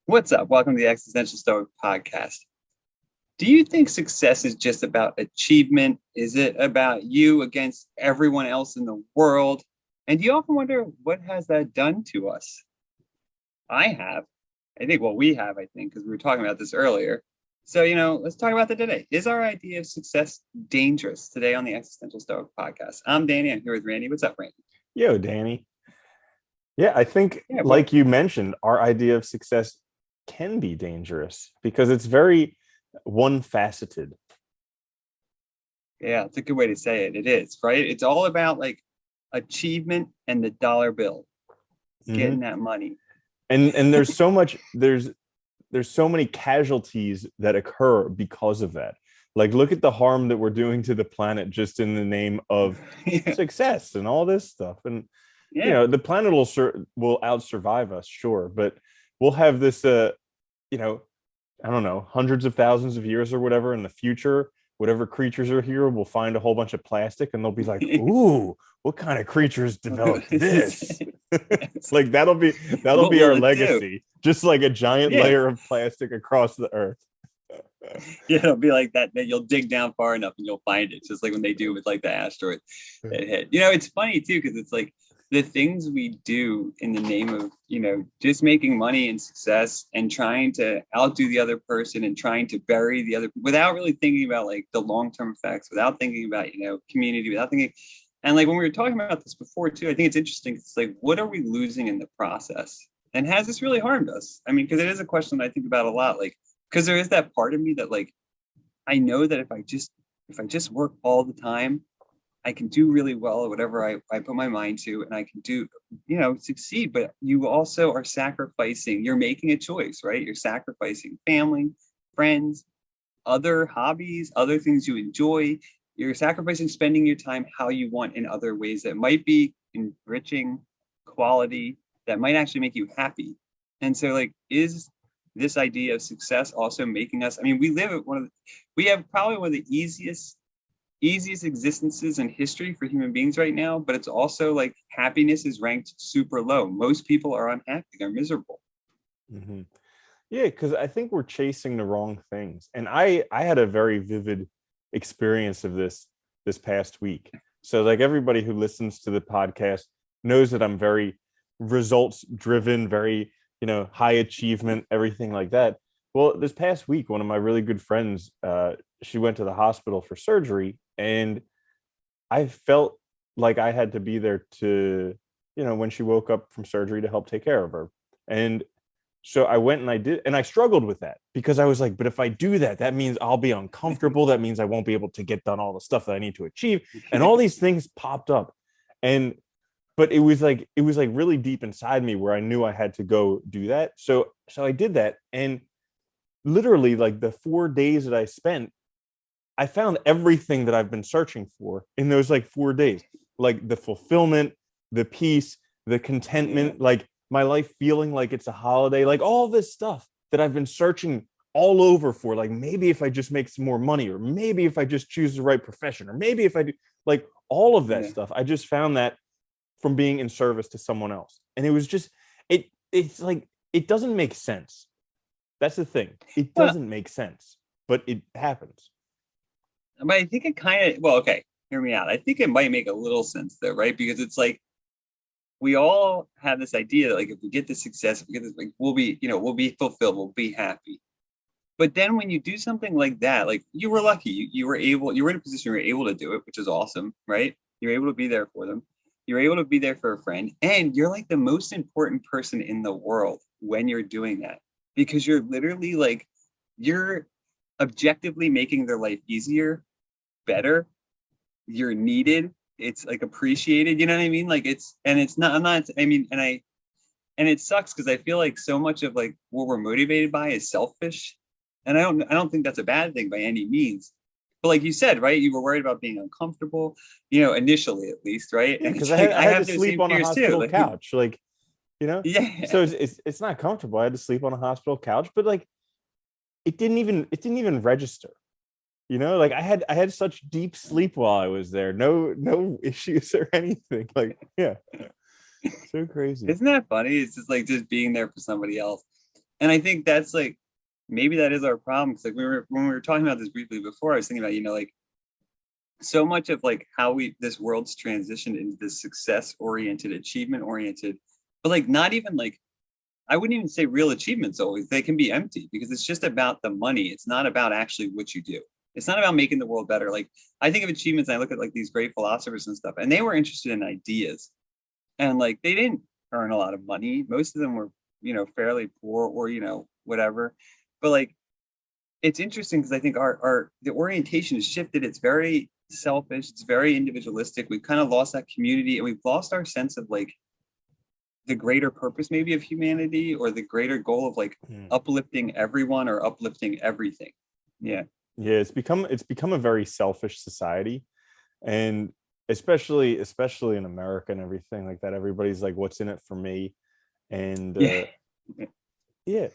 What's up? Welcome to the Existential Stoic podcast. Do you think success is just about achievement? Is it about you against everyone else in the world? And do you often wonder what has that done to us? I have. We have, because we were talking about this earlier. So, let's talk about that today. Is our idea of success dangerous? Today on the Existential Stoic podcast. I'm Danny. I'm here with Randy. What's up, Randy? Yo, Danny. Yeah, I think, Well, like you mentioned, our idea of success can be dangerous because it's very one-faceted. yeah, it's a good way to say it. It is, right? It's all about like achievement and the dollar bill, getting that money. And there's so much, there's so many casualties that occur because of that. Like, look at the harm that we're doing to the planet just in the name of success and all this stuff. And the planet will out survive us, sure, but we'll have this I don't know, hundreds of thousands of years or whatever in the future, whatever creatures are here will find a whole bunch of plastic and they'll be like, ooh, what kind of creatures developed this? Like that'll be our legacy, just like a giant layer of plastic across the earth. Yeah, it'll be like that you'll dig down far enough and you'll find it, just like when they do with like the asteroid that hit. It's funny too, because it's like the things we do in the name of just making money and success and trying to outdo the other person and trying to bury the other without really thinking about like the long-term effects, without thinking about community, without thinking. And like when we were talking about this before too, I think it's interesting. It's like, what are we losing in the process, and has this really harmed us? I mean, because it is a question that I think about a lot, like because there is that part of me that like I know that if I just work all the time, I can do really well at whatever I put my mind to, and I can do, succeed. But you also are sacrificing, you're making a choice, right? You're sacrificing family, friends, other hobbies, other things you enjoy. You're sacrificing spending your time how you want in other ways that might be enriching, quality, that might actually make you happy. And so like, is this idea of success also making us, I mean, we have probably one of the easiest existences in history for human beings right now, but it's also like happiness is ranked super low. Most people are unhappy, they're miserable. Mm-hmm. Yeah, because I think we're chasing the wrong things. And I had a very vivid experience of this past week. So like everybody who listens to the podcast knows that I'm very results driven, very high achievement, everything like that. Well, this past week, one of my really good friends, she went to the hospital for surgery, and I felt like I had to be there to, when she woke up from surgery, to help take care of her. And so I went and I did, and I struggled with that because I was like, but if I do that, that means I'll be uncomfortable. That means I won't be able to get done all the stuff that I need to achieve. And all these things popped up. But it was like really deep inside me where I knew I had to go do that. So I did that. And literally like the 4 days that I spent, I found everything that I've been searching for in those like 4 days, like the fulfillment, the peace, the contentment, like my life feeling like it's a holiday, like all this stuff that I've been searching all over for. Like maybe if I just make some more money, or maybe if I just choose the right profession, or maybe if I do like all of that stuff, I just found that from being in service to someone else. And it was just, it's like, it doesn't make sense. That's the thing. It doesn't make sense, but it happens. But I think it kind of, okay, hear me out. I think it might make a little sense though, right? Because it's like, we all have this idea that like, if we get this success, if we get this, like, we'll be fulfilled, we'll be happy. But then when you do something like that, like you were lucky, you were in a position, you were able to do it, which is awesome, right? You're able to be there for them. You're able to be there for a friend, and you're like the most important person in the world when you're doing that, because you're literally like, you're objectively making their life easier, better. You're needed. It's like appreciated. You know what I mean? Like it's not, and it sucks because I feel like so much of like what we're motivated by is selfish. And I don't think that's a bad thing by any means. But like you said, right, you were worried about being uncomfortable, initially at least, right? Yeah, because I had to sleep on a hospital couch, like, Yeah. So it's not comfortable. I had to sleep on a hospital couch, but like, it didn't even register. Like I had such deep sleep while I was there. No issues or anything. Like, yeah, so crazy. Isn't that funny? It's just like just being there for somebody else. And I think that's like, maybe that is our problem. Cause like when we were talking about this briefly before, I was thinking about, like so much of like how this world's transitioned into this success oriented, achievement oriented, but like not even like, I wouldn't even say real achievements always. They can be empty because it's just about the money. It's not about actually what you do. It's not about making the world better. Like I think of achievements and I look at like these great philosophers and stuff, and they were interested in ideas. And like they didn't earn a lot of money. Most of them were, fairly poor or, whatever. But like it's interesting because I think our the orientation has shifted. It's very selfish, it's very individualistic. We've kind of lost that community and we've lost our sense of like the greater purpose maybe of humanity or the greater goal of like uplifting everyone or uplifting everything. Yeah. Yeah, it's become a very selfish society, and especially in America and everything like that. Everybody's like, what's in it for me? And yeah.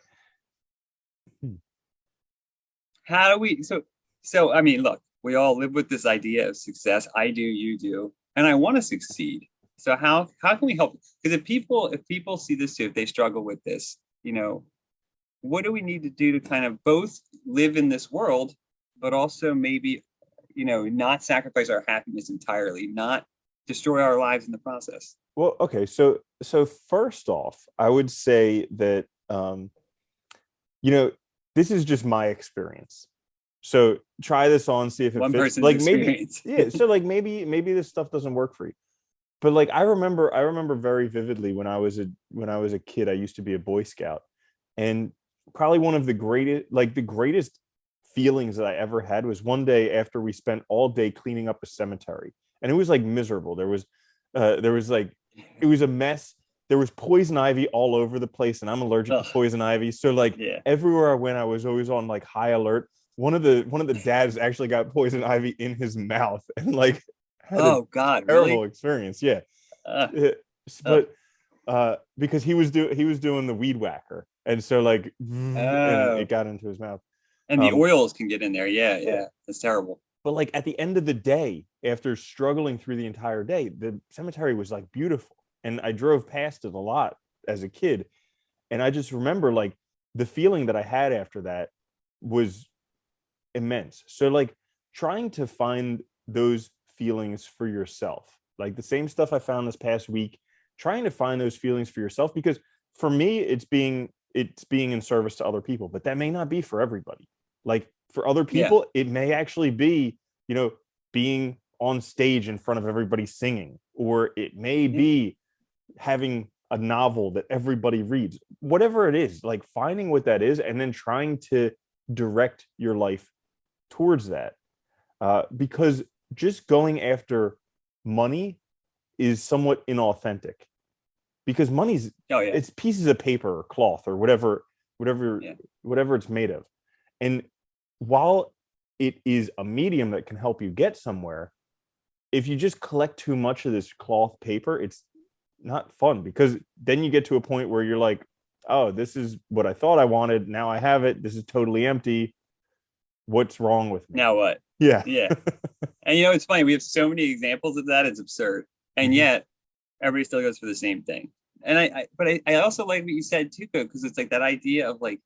How do we so I mean, look, we all live with this idea of success. I do, you do, and I want to succeed. So how can we help? Because if people see this too, if they struggle with this, what do we need to do to kind of both live in this world, but also maybe, not sacrifice our happiness entirely, not destroy our lives in the process? Well, okay, so first off, I would say that this is just my experience. So try this on, see if it One fits. person's Like experience. maybe, yeah. So like maybe this stuff doesn't work for you. But like I remember very vividly when I was a kid. I used to be a Boy Scout, and probably one of the greatest feelings that I ever had was one day after we spent all day cleaning up a cemetery, and it was like miserable. There was like, it was a mess. There was poison ivy all over the place, and I'm allergic to poison ivy. So like everywhere I went, I was always on like high alert. One of the dads actually got poison ivy in his mouth, and like had God, terrible really? experience. Yeah. But because he was doing the weed whacker, and so like and it got into his mouth. And the oils can get in there. Yeah. It's terrible. But like at the end of the day, after struggling through the entire day, the cemetery was like beautiful. And I drove past it a lot as a kid. And I just remember like the feeling that I had after that was immense. So like trying to find those feelings for yourself, like the same stuff I found this past week, trying to find those feelings for yourself, because for me, it's being in service to other people, but that may not be for everybody. Like for other people, it may actually be, being on stage in front of everybody singing, or it may be having a novel that everybody reads, whatever it is, like finding what that is and then trying to direct your life towards that. Because just going after money is somewhat inauthentic, because money's it's pieces of paper or cloth or whatever it's made of. And while it is a medium that can help you get somewhere, if you just collect too much of this cloth paper, it's not fun, because then you get to a point where you're like, oh, this is what I thought I wanted. Now I have it. This is totally empty. What's wrong with me? Now what? Yeah. And it's funny. We have so many examples of that. It's absurd. And yet everybody still goes for the same thing. And I also like what you said too, because it's like that idea of like,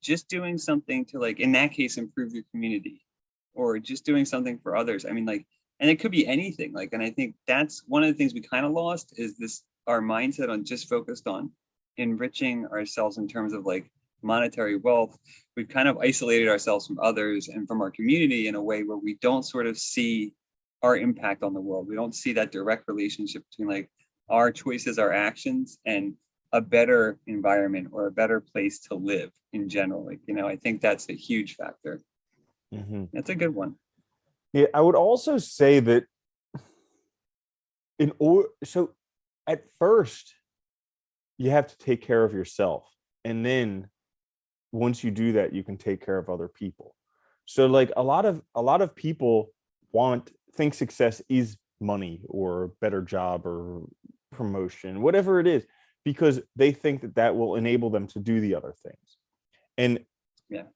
just doing something to like, in that case, improve your community, or just doing something for others. I mean, like, and it could be anything. Like, and I think that's one of the things we kind of lost, is this, our mindset on just focused on enriching ourselves in terms of like monetary wealth. We've kind of isolated ourselves from others and from our community in a way where we don't sort of see our impact on the world. We don't see that direct relationship between like our choices, our actions, and a better environment or a better place to live in general. Like, I think that's a huge factor. That's a good one. Yeah, I would also say that so at first you have to take care of yourself, and then once you do that, you can take care of other people. So like a lot of people think success is money or a better job or promotion, whatever it is, because they think that will enable them to do the other things. And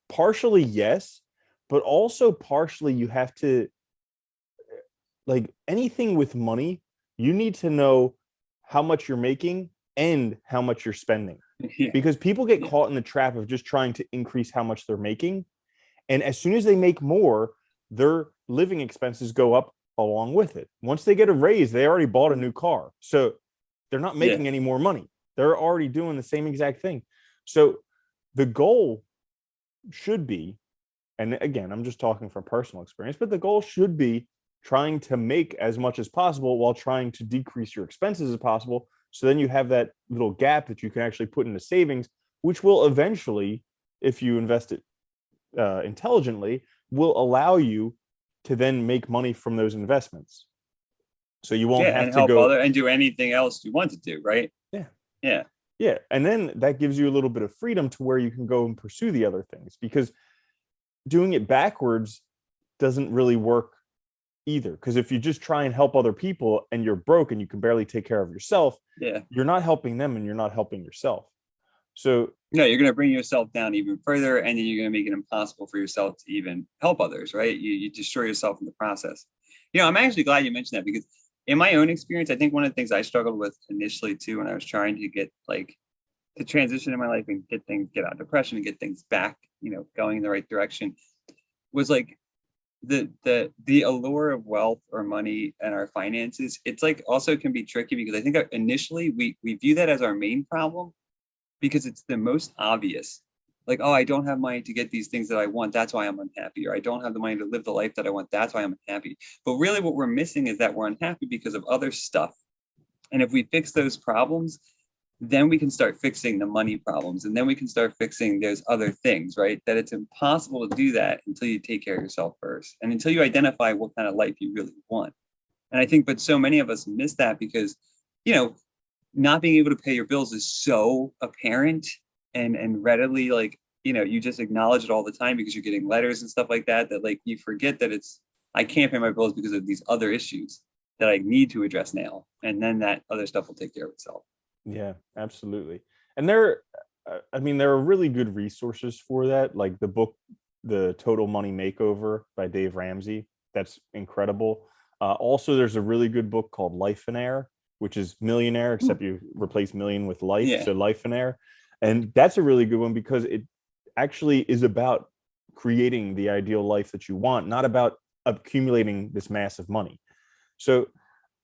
partially yes, but also partially you have to, like anything with money, you need to know how much you're making and how much you're spending. Yeah. because people get Yeah. caught in the trap of just trying to increase how much they're making. And as soon as they make more, their living expenses go up along with it. Once they get a raise, they already bought a new car. So they're not Yeah. making any more money. They're already doing the same exact thing. So the goal should be, and again, I'm just talking from personal experience, but the goal should be trying to make as much as possible while trying to decrease your expenses as possible. So then you have that little gap that you can actually put into savings, which will eventually, if you invest it intelligently, will allow you to then make money from those investments. So you won't Yeah. have And to help go, other and do anything else you want to do. Right. yeah, Yeah. yeah. And then that gives you a little bit of freedom to where you can go and pursue the other things, because doing it backwards doesn't really work either. Because if you just try and help other people and you're broke and you can barely take care of yourself, Yeah. you're not helping them and you're not helping yourself. So No, you're going to bring yourself down even further, and then you're going to make it impossible for yourself to even help others, right? You destroy yourself in the process. I'm actually glad you mentioned that, because in my own experience, I think one of the things I struggled with initially too, when I was trying to get like to transition in my life and get out of depression and get things back, going in the right direction, was like the allure of wealth or money and our finances. It's like also can be tricky, because I think initially we view that as our main problem, because it's the most obvious. Like, oh, I don't have money to get these things that I want, that's why I'm unhappy. Or I don't have the money to live the life that I want, that's why I'm unhappy. But really what we're missing is that we're unhappy because of other stuff. And if we fix those problems, then we can start fixing the money problems, and then we can start fixing those other things, right? That it's impossible to do that until you take care of yourself first, and until you identify what kind of life you really want. And I think, but so many of us miss that, because, you know, not being able to pay your bills is so apparent and readily, like, you just acknowledge it all the time because you're getting letters and stuff like that, that like you forget that I can't pay my bills because of these other issues that I need to address now, and then that other stuff will take care of itself. yeah, absolutely. And I mean, there are really good resources for that, like the book, The Total Money Makeover by Dave Ramsey. That's incredible. Also, there's a really good book called Life and Air, which is millionaire, except you replace million with life. Yeah. So Life and Air. And that's a really good one because it actually is about creating the ideal life that you want, not about accumulating this massive money. So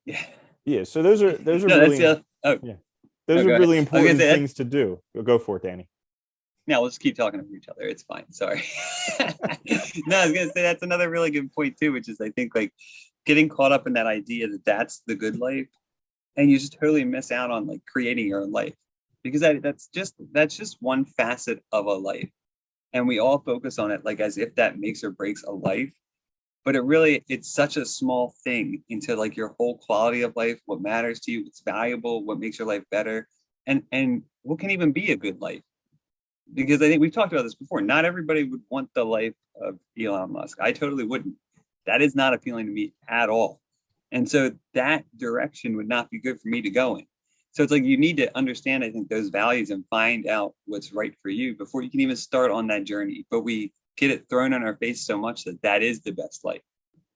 Yeah. yeah, so those are No, that's really, the oh, yeah, those oh, are go ahead. really I was gonna important say that. things to do. Go for it, Danny. Now let's keep talking to each other. It's fine. Sorry. No, I was gonna say that's another really good point too, which is I think like getting caught up in that idea that that's the good life, and you just totally miss out on like creating your own life, because that's just one facet of a life, and we all focus on it like as if that makes or breaks a life. But it's such a small thing into like your whole quality of life, what matters to you, what's valuable, what makes your life better, and what can even be a good life. Because I think we've talked about this before. Not everybody would want the life of Elon Musk. I totally wouldn't. That is not appealing to me at all. And so that direction would not be good for me to go in. So it's like you need to understand, I think, those values and find out what's right for you before you can even start on that journey. But we get it thrown in our face so much that that is the best life,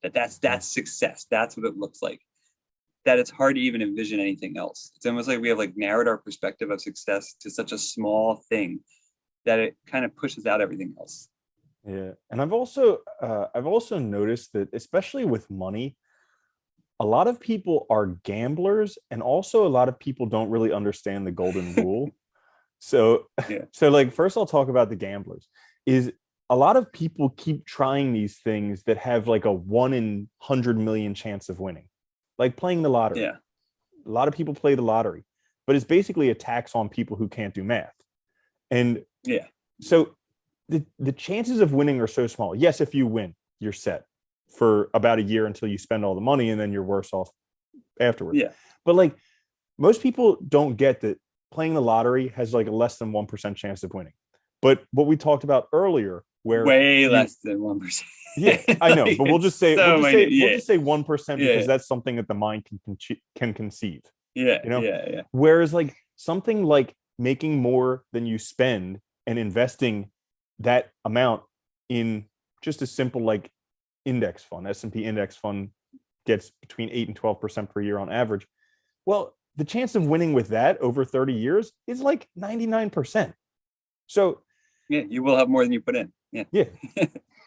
that's success. That's what it looks like. That it's hard to even envision anything else. It's almost like we have like narrowed our perspective of success to such a small thing that it kind of pushes out everything else. Yeah, and I've also noticed that especially with money, a lot of people are gamblers, and also a lot of people don't really understand the golden rule. So, Yeah. so like first I'll talk about the gamblers. Is a lot of people keep trying these things that have like a 1 in 100 million chance of winning, like playing the lottery. Yeah. A lot of people play the lottery, but it's basically a tax on people who can't do math. And Yeah. so the chances of winning are so small. Yes, if you win, you're set for about a year until you spend all the money, and then you're worse off afterwards. Yeah. But like most people don't get that playing the lottery has like a less than 1% chance of winning. But what we talked about earlier, where Way you, less than 1%. yeah, I know, Like, but we'll just it's say so minute. we'll Yeah. just say 1% because Yeah. that's something that the mind can conceive. Yeah. You know, Yeah. Yeah. whereas like something like making more than you spend and investing that amount in just a simple like index fund, S&P index fund gets between 8 and 12% per year on average. Well, the chance of winning with that over 30 years is like 99%. So yeah, you will have more than you put in. Yeah.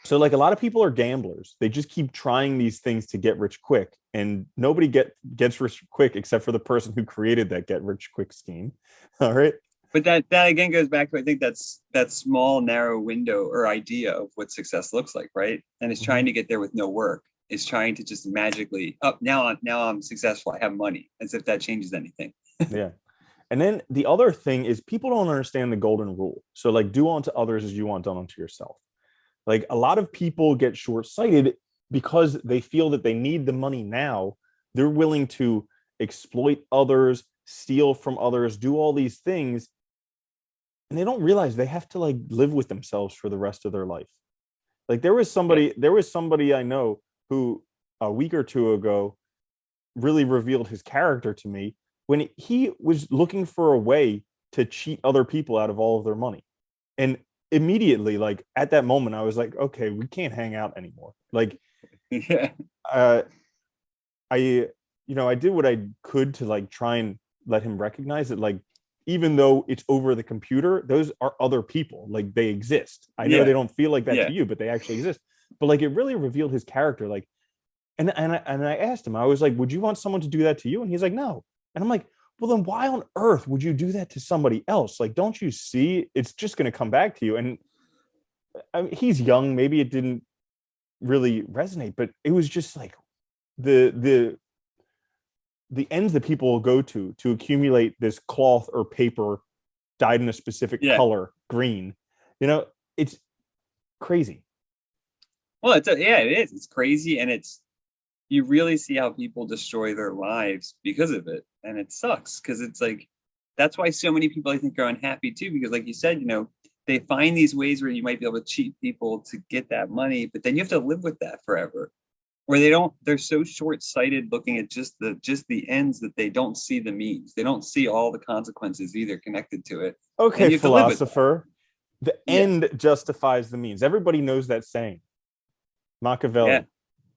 So like a lot of people are gamblers. They just keep trying these things to get rich quick, and nobody gets rich quick except for the person who created that get rich quick scheme. All right. But that again goes back to, I think that's that small narrow window or idea of what success looks like, right? And it's trying to get there with no work. It's trying to just magically now I'm successful. I have money, as if that changes anything. Yeah. And then the other thing is people don't understand the golden rule. So like do unto others as you want done unto yourself. Like a lot of people get short-sighted because they feel that they need the money now. They're willing to exploit others, steal from others, do all these things. And they don't realize they have to like live with themselves for the rest of their life. Like there was somebody I know who a week or two ago really revealed his character to me when he was looking for a way to cheat other people out of all of their money. And immediately, like at that moment, I was like, okay, we can't hang out anymore. Like, Yeah. I did what I could to like try and let him recognize that, like, even though it's over the computer, those are other people. Like they exist. I know they don't feel like that to you, but they actually exist. But like it really revealed his character. Like, and I asked him, I was like, would you want someone to do that to you? And he's like, no. And I'm like, well, then why on earth would you do that to somebody else? Like, don't you see it's just going to come back to you? And I mean, he's young. Maybe it didn't really resonate, but it was just like the ends that people will go to accumulate this cloth or paper dyed in a specific color, green. You know, it's crazy. Well, it is. It's crazy, and you really see how people destroy their lives because of it, and it sucks because it's like that's why so many people I think are unhappy too, because like you said, they find these ways where you might be able to cheat people to get that money, but then you have to live with that forever. Where they're so short-sighted looking at just the ends that they don't see the means. They don't see all the consequences either connected to it. Okay, philosopher. The end justifies the means. Everybody knows that saying. Machiavelli. Yeah.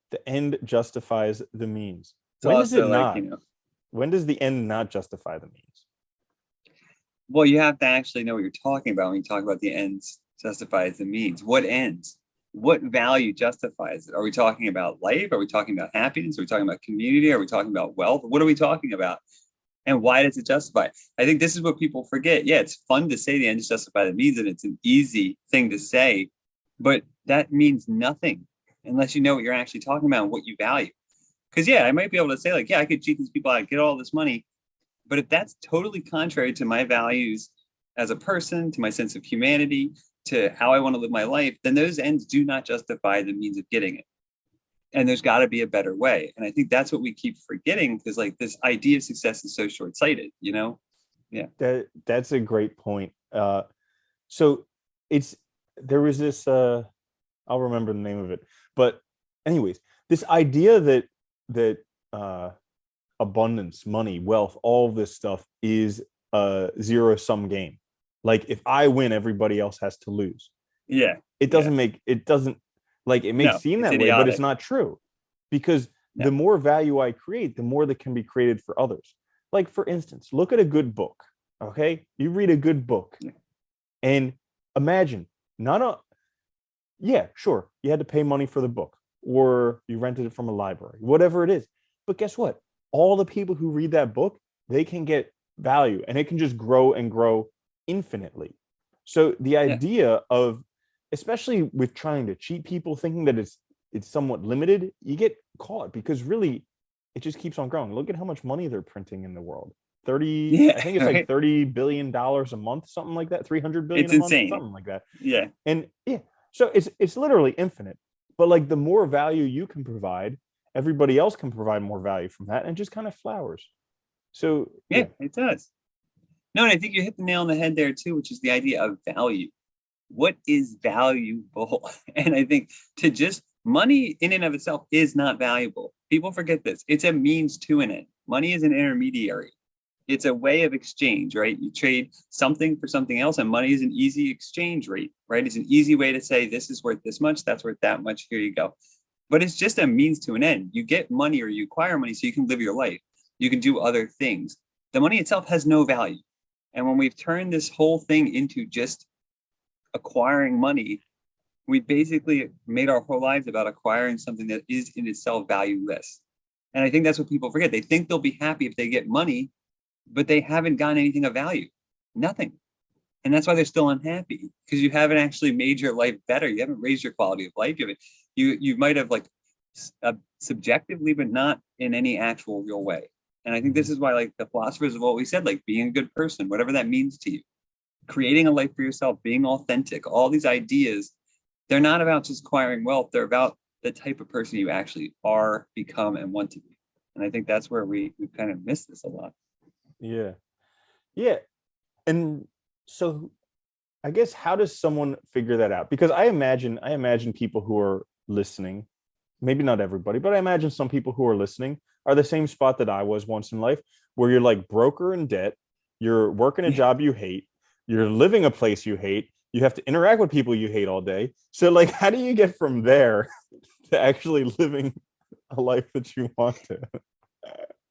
The end justifies the means. When does it not? When does the end not justify the means? Well, you have to actually know what you're talking about when you talk about the ends justifies the means. What ends? What value justifies it? Are we talking about life? Are we talking about happiness? Are we talking about community? Are we talking about wealth? What are we talking about? And why does it justify? I think this is what people forget. Yeah, it's fun to say the ends justify the means, and it's an easy thing to say, but that means nothing unless you know what you're actually talking about and what you value. Because I might be able to say like, I could cheat these people out, get all this money, but if that's totally contrary to my values as a person, to my sense of humanity, to how I want to live my life, then those ends do not justify the means of getting it. And there's got to be a better way. And I think that's what we keep forgetting, because like this idea of success is so short-sighted, Yeah. That's a great point. So there was this, I'll remember the name of it. But anyways, this idea that abundance, money, wealth, all of this stuff is a zero-sum game. Like if I win, everybody else has to lose. Yeah. It may seem that way, but it's not true, because the more value I create, the more that can be created for others. Like for instance, look at a good book. Okay. You read a good book and imagine sure, you had to pay money for the book or you rented it from a library, whatever it is. But guess what? All the people who read that book, they can get value, and it can just grow and grow infinitely. So the idea of, especially with trying to cheat people, thinking that it's somewhat limited, you get caught, because really it just keeps on growing. Look at how much money they're printing in the world. I think it's like $30 billion a month, something like that. 300 billion it's a insane. month, something like that. Yeah. And so it's literally infinite. But like the more value you can provide, everybody else can provide more value from that, and it just kind of flowers. So it does. No, and I think you hit the nail on the head there too, which is the idea of value. What is valuable? And I think money in and of itself is not valuable. People forget this. It's a means to an end. Money is an intermediary. It's a way of exchange, right? You trade something for something else, and money is an easy exchange rate, right? It's an easy way to say this is worth this much, that's worth that much, here you go. But it's just a means to an end. You get money or you acquire money so you can live your life. You can do other things. the money itself has no value. And when we've turned this whole thing into just acquiring money, we basically made our whole lives about acquiring something that is in itself valueless. And I think that's what people forget. They think they'll be happy if they get money, but they haven't gotten anything of value, nothing. And that's why they're still unhappy, because you haven't actually made your life better. You haven't raised your quality of life. You might have like subjectively, but not in any actual real way. And I think this is why like the philosophers have always said, like being a good person, whatever that means to you, creating a life for yourself, being authentic, all these ideas, they're not about just acquiring wealth. They're about the type of person you actually are, become, and want to be. And I think that's where we kind of miss this a lot. Yeah. Yeah. And so I guess how does someone figure that out? Because I imagine people who are listening, maybe not everybody, but I imagine some people who are listening are the same spot that I was once in life, where you're like broke or in debt, you're working a job you hate, you're living a place you hate, you have to interact with people you hate all day. So like, how do you get from there to actually living a life that you want to?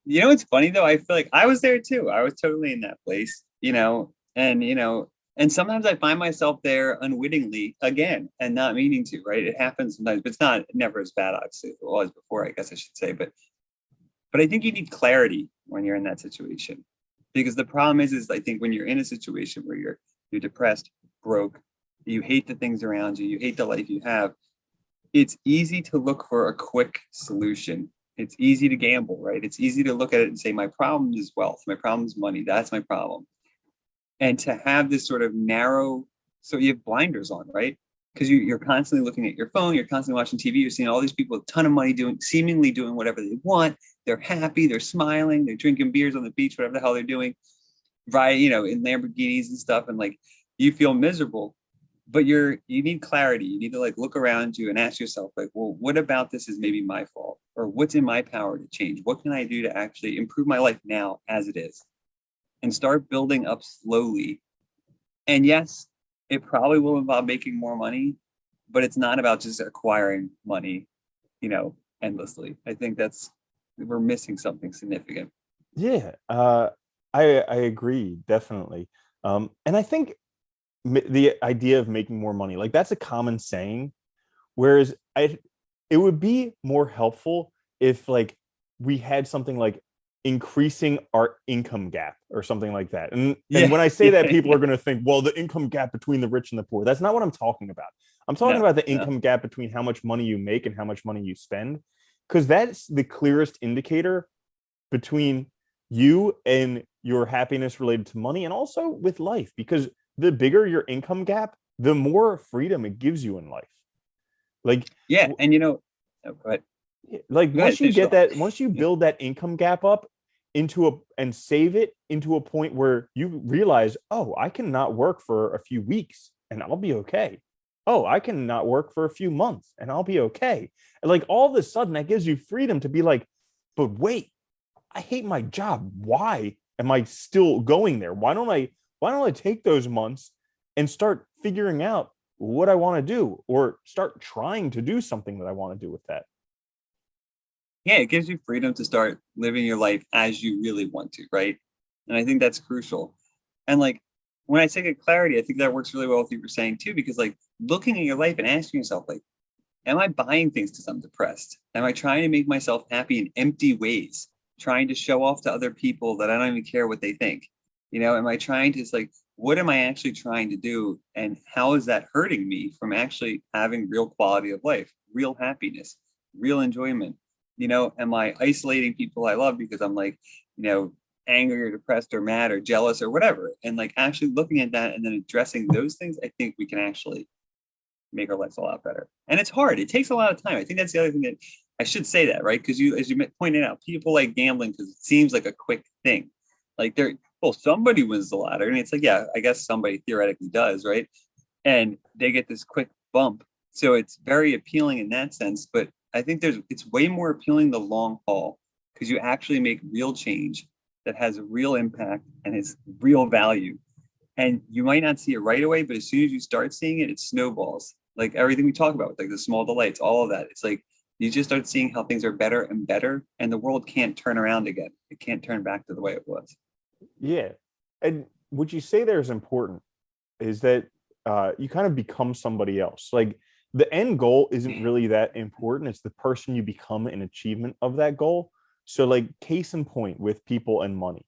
You know, it's funny though. I feel like I was there too. I was totally in that place, and sometimes I find myself there unwittingly again and not meaning to, right? It happens sometimes, but it's not never as bad, obviously, as it was before, I guess I should say. But I think you need clarity when you're in that situation. Because the problem is I think when you're in a situation where you're depressed, broke, you hate the things around you, you hate the life you have, it's easy to look for a quick solution. It's easy to gamble, right? It's easy to look at it and say, my problem is wealth, my problem is money, that's my problem. And to have this sort of narrow, so you have blinders on, right? Because you're constantly looking at your phone, you're constantly watching TV, you're seeing all these people with a ton of money seemingly doing whatever they want. They're happy, they're smiling, they're drinking beers on the beach, whatever the hell they're doing, right? In Lamborghinis and stuff. And like, you feel miserable, but you need clarity. You need to like look around you and ask yourself, like, well, what about this is maybe my fault? Or what's in my power to change? What can I do to actually improve my life now as it is? And start building up slowly. And yes, it probably will involve making more money, but it's not about just acquiring money, endlessly. I think we're missing something significant. Yeah, I agree, definitely. And I think the idea of making more money, like that's a common saying, whereas it would be more helpful if like we had something like increasing our income gap or something like that. And when I say that, people are going to think, well, the income gap between the rich and the poor. That's not what I'm talking about. I'm talking about the income gap between how much money you make and how much money you spend, because that's the clearest indicator between you and your happiness related to money, and also with life, because the bigger your income gap, the more freedom it gives you in life. Like, and but like once you get that, once you build that income gap up and save it into a point where you realize, oh, I can not work for a few weeks and I'll be okay. Oh, I can not work for a few months and I'll be okay. And like all of a sudden that gives you freedom to be like, but wait, I hate my job. Why am I still going there? Why don't I take those months and start figuring out what I want to do, or start trying to do something that I want to do with that? Yeah, it gives you freedom to start living your life as you really want to, right? And I think that's crucial. And like when I say clarity, I think that works really well with what you were saying too, because like looking at your life and asking yourself, like, am I buying things because I'm depressed? Am I trying to make myself happy in empty ways? Trying to show off to other people that I don't even care what they think? Am I trying to, it's like, what am I actually trying to do? And how is that hurting me from actually having real quality of life, real happiness, real enjoyment? Am I isolating people I love because I'm like, angry or depressed or mad or jealous or whatever? And like actually looking at that and then addressing those things, I think we can actually make our lives a lot better. And it's hard. It takes a lot of time. I think that's the other thing that I should say that, right? Because as you pointed out, people like gambling because it seems like a quick thing. Like somebody wins the lottery. And it's like, yeah, I guess somebody theoretically does, right? And they get this quick bump. So it's very appealing in that sense. But I think it's way more appealing the long haul, because you actually make real change that has a real impact and has real value. And you might not see it right away, but as soon as you start seeing it, it snowballs. Like everything we talk about, like the small delights, all of that. It's like you just start seeing how things are better and better, and the world can't turn around again. It can't turn back to the way it was. Yeah. And what you say there is important is that you kind of become somebody else. Like the end goal isn't really that important. It's the person you become in achievement of that goal. So, like, case in point with people and money.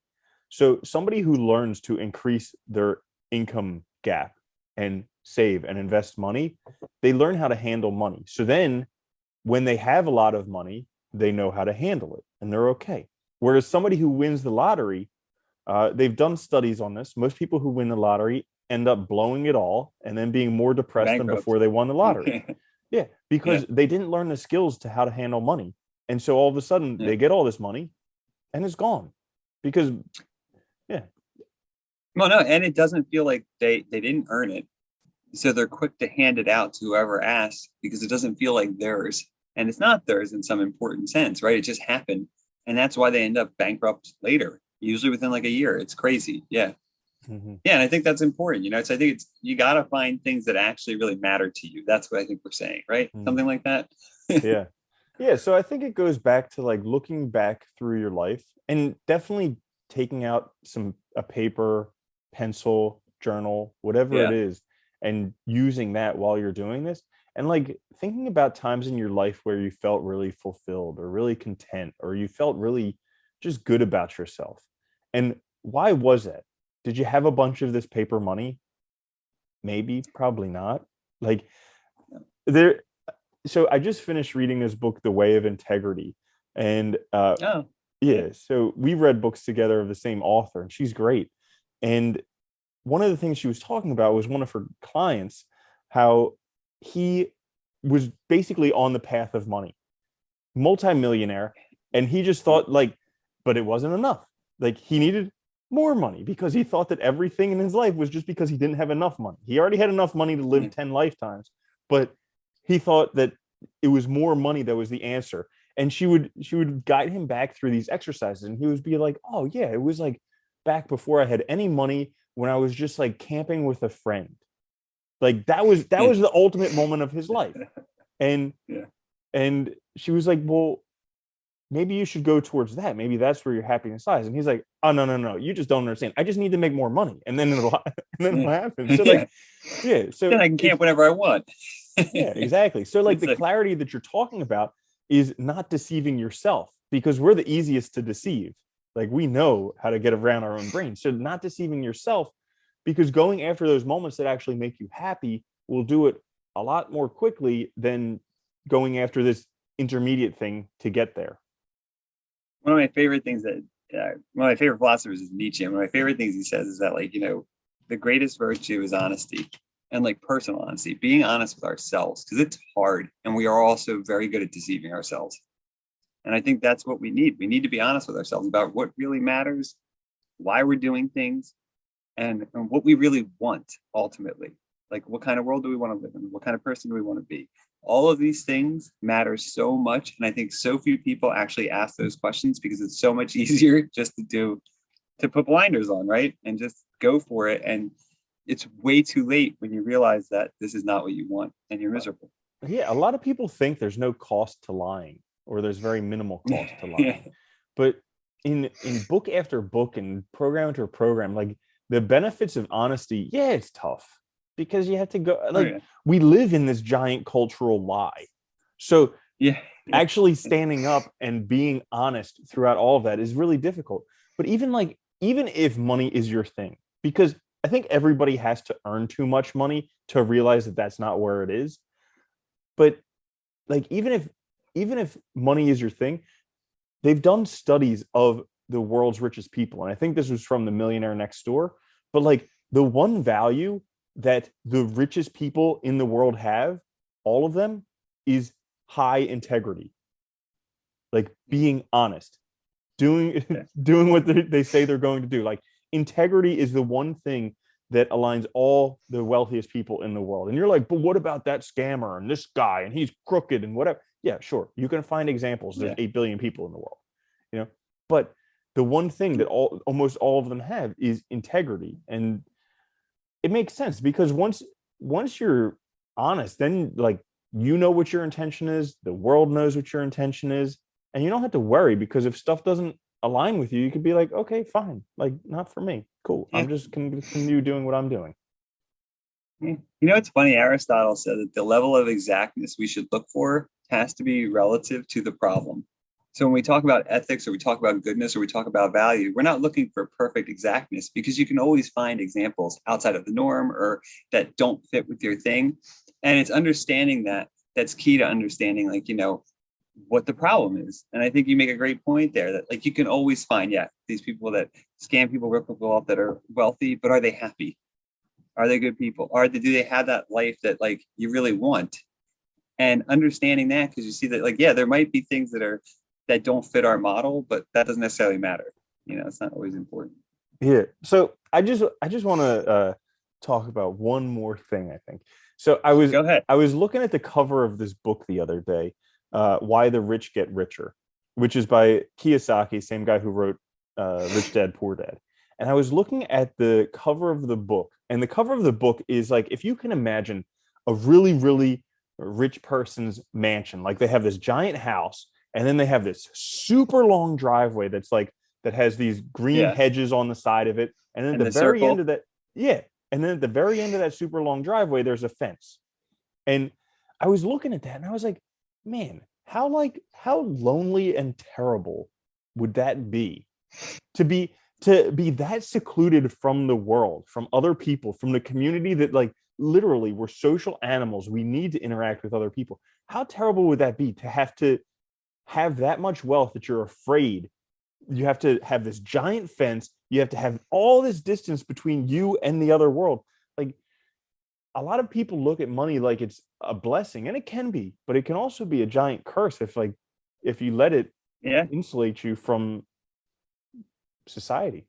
So, somebody who learns to increase their income gap and save and invest money, they learn how to handle money. So then when they have a lot of money, they know how to handle it and they're okay. Whereas somebody who wins the lottery, they've done studies on this. Most people who win the lottery end up blowing it all and then being more depressed than Bankrupt. before they won the lottery. Yeah, Yeah. because they didn't learn the skills to how to handle money. And so all of a sudden Yeah. they get all this money and it's gone because, yeah. Well, no, and it doesn't feel like they didn't earn it. So they're quick to hand it out to whoever asks because it doesn't feel like theirs. And it's not theirs in some important sense, right? It just happened. And that's why they end up bankrupt later, usually within like a year. It's crazy. Yeah. Mm-hmm. Yeah. And I think that's important. You know, so I think it's, you got to find things that actually really matter to you. That's what I think we're saying, right? Mm-hmm. Something like that. Yeah. Yeah. So I think it goes back to like looking back through your life and definitely taking out a paper, pencil, journal, whatever it Yeah. is, and using that while you're doing this. And like thinking about times in your life where you felt really fulfilled or really content or you felt really just good about yourself. And why was that? Did you have a bunch of this paper money? Maybe, probably not. Like there, so I just finished reading this book, The Way of Integrity. And Oh, yeah. yeah, so we read books together of the same author, and she's great. And one of the things she was talking about was one of her clients, how he was basically on the path of money, multimillionaire, and he just thought like, but it wasn't enough. Like he needed more money because he thought that everything in his life was just because he didn't have enough money. He already had enough money to live 10 lifetimes, but he thought that it was more money that was the answer. And she would guide him back through these exercises, and he would be like, oh yeah, it was like back before I had any money, when I was just like camping with a friend. Like that was the ultimate moment of his life. And Yeah. and she was like, well, maybe you should go towards that. Maybe that's where your happiness lies. And he's like, oh no, you just don't understand. I just need to make more money, and then it'll happen. So Yeah. like, yeah. So Then I can camp whenever I want. yeah, exactly. So like It's the like, clarity that you're talking about is not deceiving yourself, because we're the easiest to deceive. Like we know how to get around our own brain. So not deceiving yourself, because going after those moments that actually make you happy will do it a lot more quickly than going after this intermediate thing to get there. one of my favorite things that one of my favorite philosophers is Nietzsche. And one of my favorite things he says is that, like, the greatest virtue is honesty, and like personal honesty, being honest with ourselves, because it's hard. And we are also very good at deceiving ourselves. And I think that's what we need. We need to be honest with ourselves about what really matters, why we're doing things, and what we really want ultimately. Like, what kind of world do we want to live in? What kind of person do we want to be? All of these things matter so much. And I think so few people actually ask those questions because it's so much easier just to put blinders on, right? And just go for it. And it's way too late when you realize that this is not what you want and you're miserable. Yeah, a lot of people think there's no cost to lying, or there's very minimal cost to Yeah. lying. But in book after book and program after program, like the benefits of honesty, yeah, it's tough because you have to go, Oh, like, yeah. we live in this giant cultural lie. So Yeah. Yeah. actually standing up and being honest throughout all of that is really difficult. But even if money is your thing, because I think everybody has to earn too much money to realize that that's not where it is. But like even if money is your thing, they've done studies of the world's richest people, and I think this was from the Millionaire Next Door. But like the one value that the richest people in the world have, all of them, is high integrity, like being honest, doing Yeah. doing what they say they're going to do. Like integrity is the one thing that aligns all the wealthiest people in the world. And you're like, but what about that scammer and this guy and he's crooked and whatever? Yeah, sure, you can find examples. There's Yeah. 8 billion people in the world, but the one thing that almost all of them have is integrity. And it makes sense because once you're honest, then like you know what your intention is, the world knows what your intention is, and you don't have to worry, because if stuff doesn't align with you, you could be like, okay, fine, like not for me, cool. Yeah. I'm just going to continue doing what I'm doing. You know, it's funny. Aristotle said that the level of exactness we should look for has to be relative to the problem. So when we talk about ethics or we talk about goodness or we talk about value, we're not looking for perfect exactness because you can always find examples outside of the norm or that don't fit with your thing. And it's understanding that that's key to understanding, like, you know, what the problem is. And I think you make a great point there that like you can always find, yeah, these people that scam people, rip people off that are wealthy, but are they happy? Are they good people? Do they have that life that like you really want? And understanding that, because you see that like, yeah, there might be things that don't fit our model, but that doesn't necessarily matter. You know, it's not always important. Yeah. So I just want to talk about one more thing, I think. So Go ahead. I was looking at the cover of this book the other day, Why the Rich Get Richer, which is by Kiyosaki, same guy who wrote Rich Dad Poor Dad. And I was looking at the cover of the book, and the cover of the book is like, if you can imagine a really, really rich person's mansion, like they have this giant house, and then they have this super long driveway that's like, that has these green Yeah. hedges on the side of it. And then at And the the very end circle. of that, yeah. And then at the very end of that super long driveway, there's a fence. And I was looking at that and I was like, man, how lonely and terrible would that be to be that secluded from the world, from other people, from the community that like literally we're social animals. We need to interact with other people. How terrible would that be to have that much wealth that you're afraid you have to have this giant fence, you have to have all this distance between you and the other world. Like a lot of people look at money like it's a blessing, and it can be, but it can also be a giant curse if you let it Yeah. insulate you from society.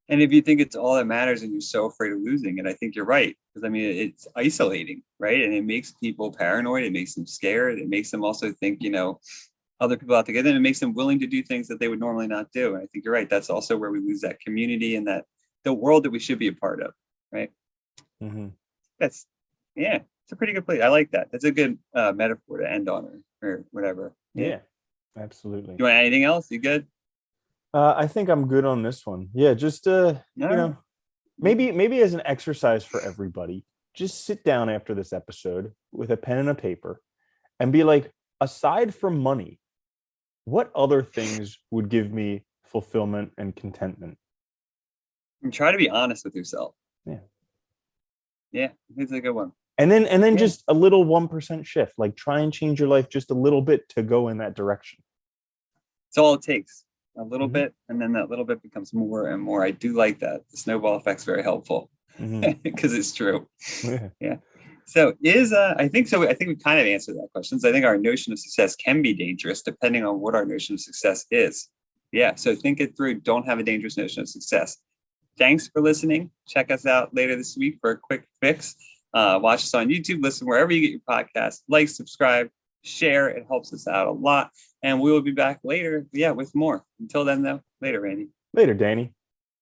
And if you think it's all that matters and you're so afraid of losing it, I think you're right. Because I mean, it's isolating, right? And it makes people paranoid. It makes them scared. It makes them also think, you know, other people out together, and it makes them willing to do things that they would normally not do. And I think you're right. That's also where we lose that community and that the world that we should be a part of, right? Mm-hmm. That's, yeah, it's a pretty good place. I like that. That's a good metaphor to end on or whatever. Yeah, absolutely. You want anything else? You good? I think I'm good on this one. Yeah, just All you right. know, maybe as an exercise for everybody, just sit down after this episode with a pen and a paper and be like, aside from money, what other things would give me fulfillment and contentment? And try to be honest with yourself. Yeah. Yeah, it's a good one. And then Yeah. just a little 1% shift, like try and change your life just a little bit to go in that direction. It's all it takes. A little Mhm. bit, and then that little bit becomes more and more. I do like that. The snowball effect's very helpful Mhm. because it's true. Yeah. Yeah. So is I think so. I think we kind of answered that question. So I think our notion of success can be dangerous depending on what our notion of success is. Yeah. So think it through. Don't have a dangerous notion of success. Thanks for listening. Check us out later this week for a quick fix. Watch us on YouTube. Listen wherever you get your podcast. Like, subscribe, share. It helps us out a lot. And we will be back later. Yeah, with more. Until then, though. Later, Randy. Later, Danny.